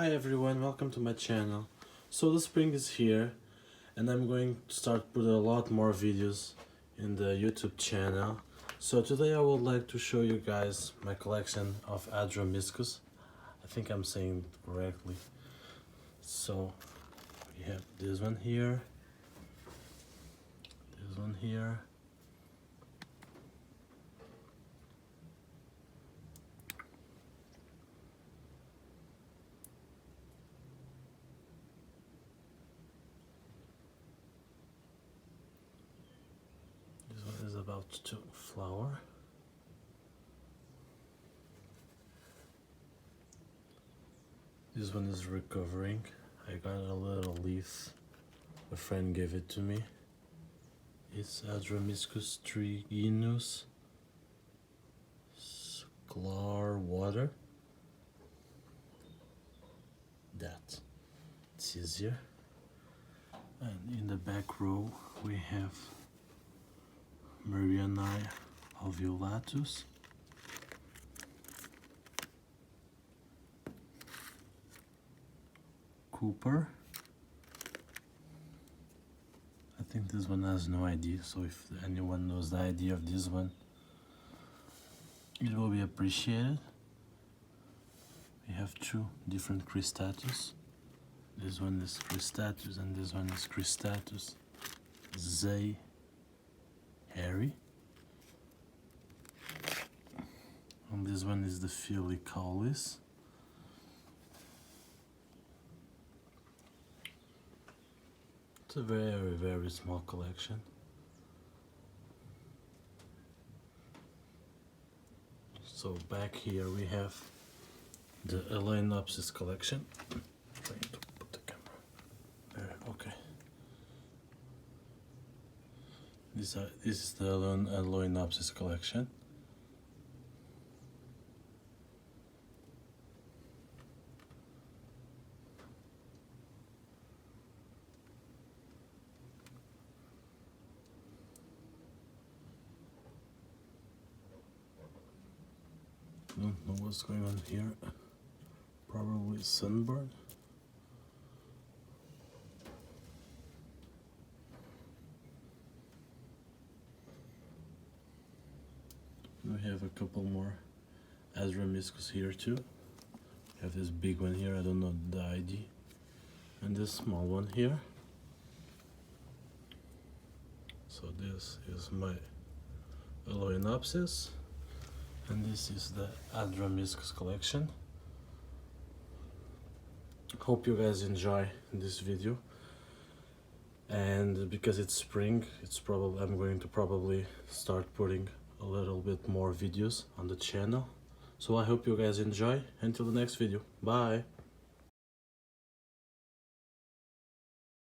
Hi everyone, welcome to my channel. So the spring is here and I'm going to start putting a lot more videos in the YouTube channel. So today I would like to show you guys my collection of Adromischus. I think I'm saying it correctly. So we have this one here, this one here, this one is about to flower. This one is recovering. I got a little leaf. A friend gave it to me. It's Adromischus triginus Sklar water. That it's easier. And in the back row we have Mariani ovulatus, Cooper. I think this one has no ID, so if anyone knows the ID of this one, it will be appreciated. We have two different cristatus. This one is cristatus and this one is cristatus Zay Harry. And this one is the Filicolis. It's a very small collection. So back here we have the Aloinopsis collection. I'm trying to put the camera there. Okay. This is the Aloinopsis collection. I don't know what's going on here. Probably sunburn. We have a couple more Adromischus here too. We have this big one here, I don't know the ID. And this small one here. So this is my Aloinopsis. And this is the Adromischus collection. Hope you guys enjoy this video. And because it's spring, I'm going to probably start putting a little bit more videos on the channel. So I hope you guys enjoy. Until the next video. Bye.